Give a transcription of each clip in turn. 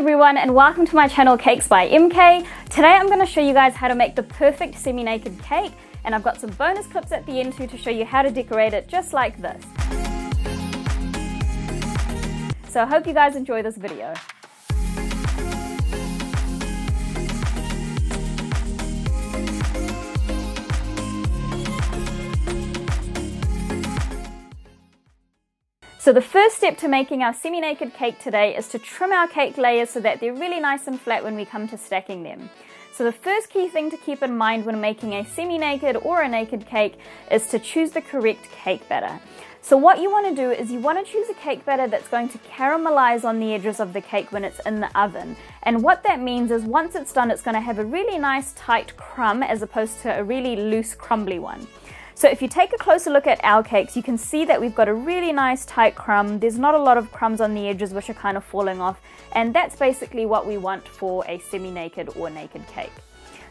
everyone and welcome to my channel Cakes by MK. Today I'm going to show you guys how to make the perfect semi-naked cake, and I've got some bonus clips at the end too to show you how to decorate it just like this. So I hope you guys enjoy this video. So the first step to making our semi-naked cake today is to trim our cake layers so that they're really nice and flat when we come to stacking them. So the first key thing to keep in mind when making a semi-naked or a naked cake is to choose the correct cake batter. So what you want to do is you want to choose a cake batter that's going to caramelize on the edges of the cake when it's in the oven. And what that means is once it's done, it's going to have a really nice tight crumb as opposed to a really loose crumbly one. So if you take a closer look at our cakes, you can see that we've got a really nice tight crumb. There's not a lot of crumbs on the edges which are kind of falling off, and that's basically what we want for a semi-naked or naked cake.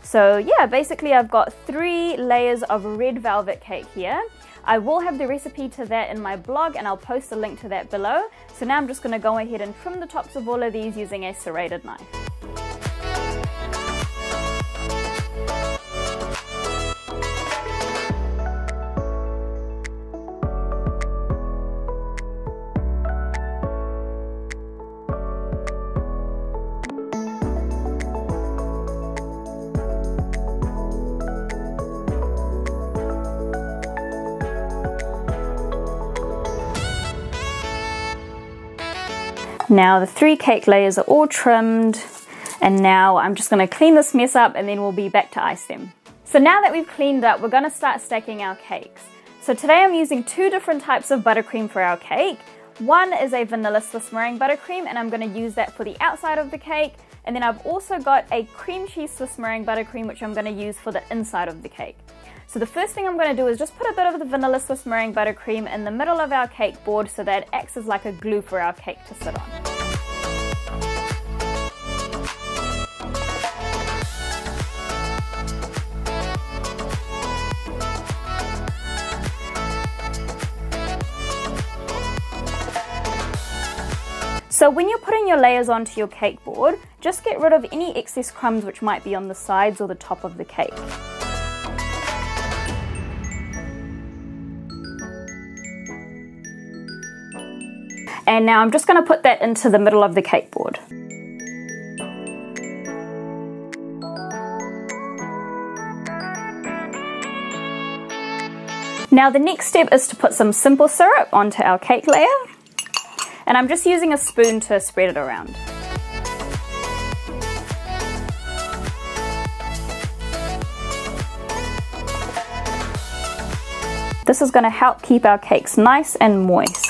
So yeah, basically I've got 3 layers of red velvet cake here. I will have the recipe to that in my blog and I'll post a link to that below. So now I'm just going to go ahead and trim the tops of all of these using a serrated knife. Now the 3 cake layers are all trimmed, and now I'm just going to clean this mess up and then we'll be back to ice them. So now that we've cleaned up, we're going to start stacking our cakes. So today I'm using 2 different types of buttercream for our cake. One is a vanilla Swiss meringue buttercream, and I'm going to use that for the outside of the cake. And then I've also got a cream cheese Swiss meringue buttercream which I'm going to use for the inside of the cake. So the first thing I'm going to do is just put a bit of the vanilla Swiss meringue buttercream in the middle of our cake board so that it acts as like a glue for our cake to sit on. So when you're putting your layers onto your cake board, just get rid of any excess crumbs which might be on the sides or the top of the cake. And now I'm just going to put that into the middle of the cake board. Now the next step is to put some simple syrup onto our cake layer. And I'm just using a spoon to spread it around. This is going to help keep our cakes nice and moist.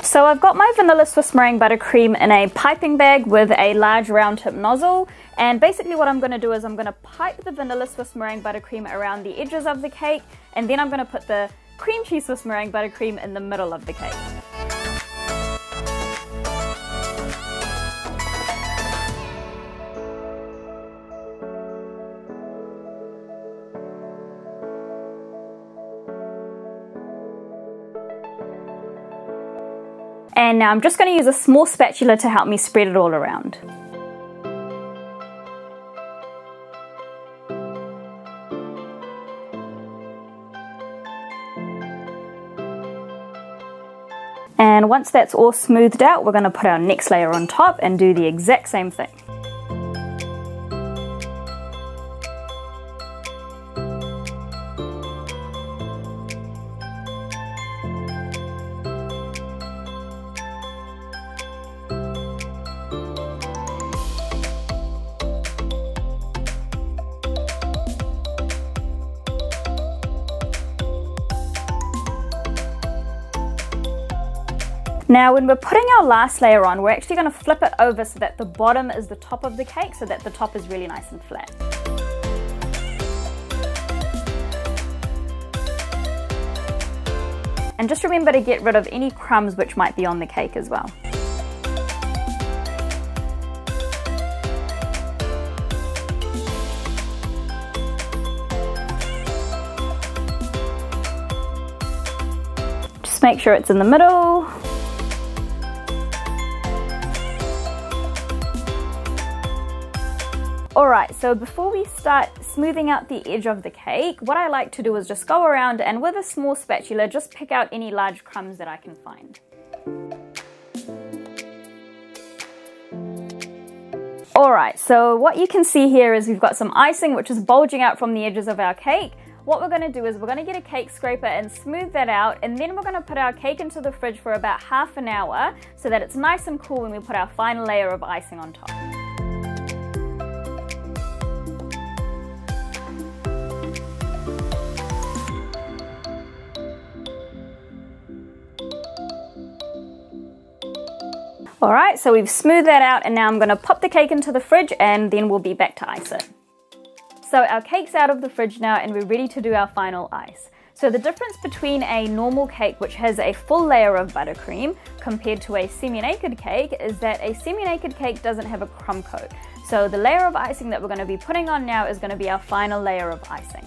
So I've got my vanilla Swiss meringue buttercream in a piping bag with a large round tip nozzle, and basically what I'm going to do is I'm going to pipe the vanilla Swiss meringue buttercream around the edges of the cake, and then I'm going to put the cream cheese Swiss meringue buttercream in the middle of the cake. And now I'm just going to use a small spatula to help me spread it all around. And once that's all smoothed out, we're going to put our next layer on top and do the exact same thing. Now when we're putting our last layer on, we're actually going to flip it over so that the bottom is the top of the cake, so that the top is really nice and flat. And just remember to get rid of any crumbs which might be on the cake as well. make sure it's in the middle. Alright, so before we start smoothing out the edge of the cake, what I like to do is just go around and with a small spatula just pick out any large crumbs that I can find. Alright, so what you can see here is we've got some icing which is bulging out from the edges of our cake. What we're going to do is we're going to get a cake scraper and smooth that out, and then we're going to put our cake into the fridge for about half an hour so that it's nice and cool when we put our final layer of icing on top. Alright, so we've smoothed that out, and now I'm going to pop the cake into the fridge and then we'll be back to ice it. So our cake's out of the fridge now and we're ready to do our final ice. So the difference between a normal cake which has a full layer of buttercream compared to a semi-naked cake is that a semi-naked cake doesn't have a crumb coat. So the layer of icing that we're going to be putting on now is going to be our final layer of icing.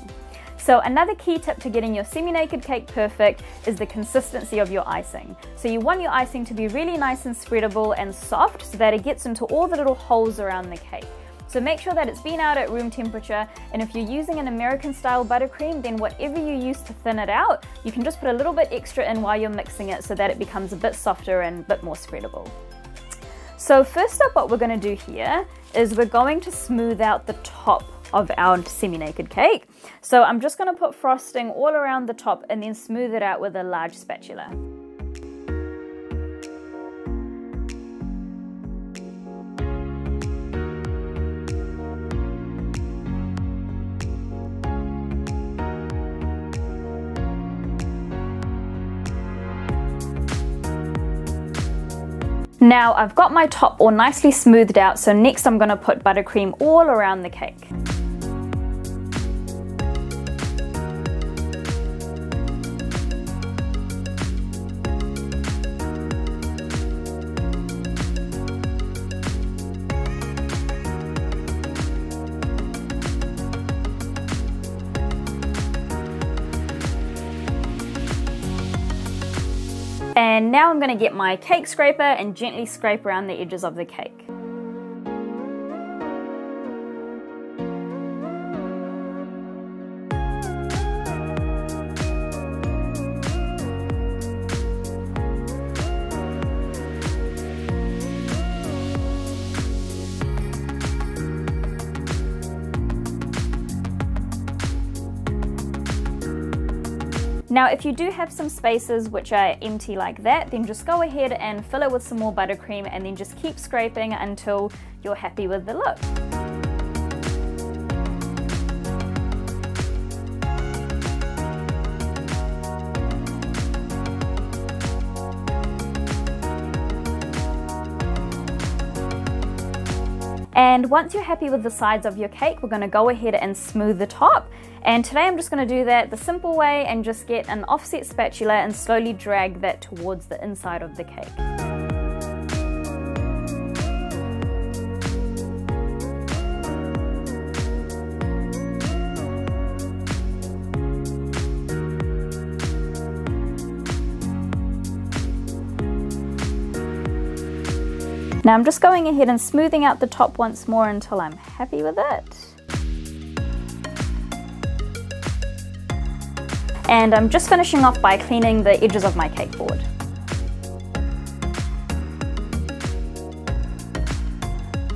So another key tip to getting your semi-naked cake perfect is the consistency of your icing. So you want your icing to be really nice and spreadable and soft so that it gets into all the little holes around the cake. So make sure that it's been out at room temperature, and if you're using an American style buttercream, then whatever you use to thin it out, you can just put a little bit extra in while you're mixing it so that it becomes a bit softer and a bit more spreadable. So first up, what we're going to do here is we're going to smooth out the top of our semi-naked cake. So I'm just going to put frosting all around the top and then smooth it out with a large spatula. Now I've got my top all nicely smoothed out, so next I'm going to put buttercream all around the cake. And now I'm going to get my cake scraper and gently scrape around the edges of the cake. Now if you do have some spaces which are empty like that, then just go ahead and fill it with some more buttercream and then just keep scraping until you're happy with the look. And once you're happy with the sides of your cake, we're going to go ahead and smooth the top. And today I'm just going to do that the simple way and just get an offset spatula and slowly drag that towards the inside of the cake. Now I'm just going ahead and smoothing out the top once more until I'm happy with it. And I'm just finishing off by cleaning the edges of my cake board.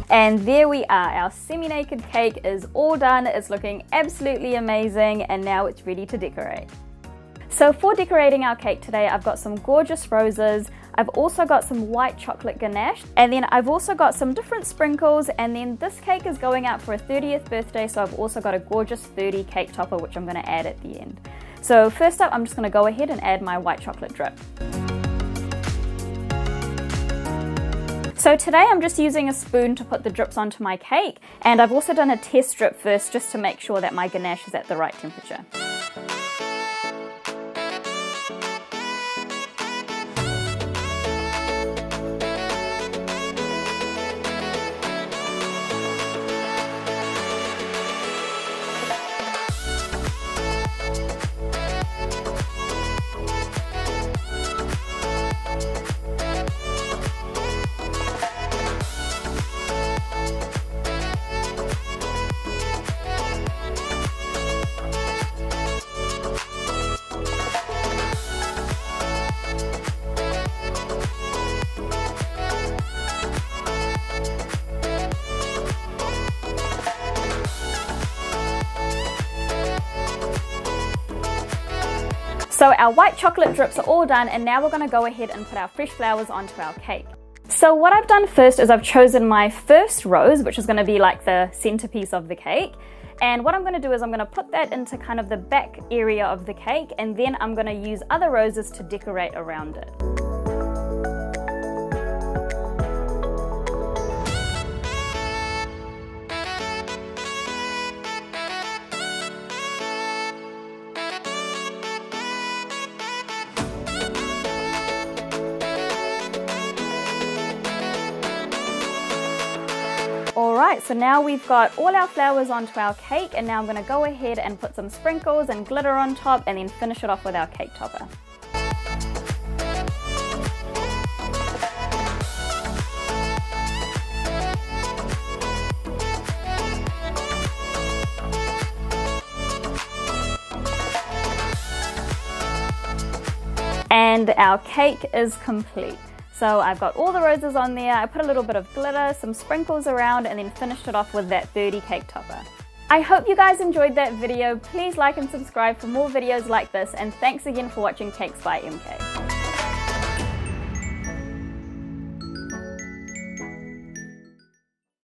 And there we are, our semi-naked cake is all done. It's looking absolutely amazing, and now it's ready to decorate. So for decorating our cake today, I've got some gorgeous roses, I've also got some white chocolate ganache, and then I've also got some different sprinkles, and then this cake is going out for a 30th birthday, so I've also got a gorgeous 30 cake topper which I'm going to add at the end. So first up, I'm just going to go ahead and add my white chocolate drip. So today I'm just using a spoon to put the drips onto my cake, and I've also done a test drip first just to make sure that my ganache is at the right temperature. So our white chocolate drips are all done, and now we're going to go ahead and put our fresh flowers onto our cake. So what I've done first is I've chosen my first rose, which is going to be like the centerpiece of the cake. And what I'm going to do is I'm going to put that into kind of the back area of the cake, and then I'm going to use other roses to decorate around it. Alright, so now we've got all our flowers onto our cake, and now I'm going to go ahead and put some sprinkles and glitter on top and then finish it off with our cake topper. And our cake is complete. So I've got all the roses on there, I put a little bit of glitter, some sprinkles around, and then finished it off with that birdie cake topper. I hope you guys enjoyed that video. Please like and subscribe for more videos like this, and thanks again for watching Cakes by MK.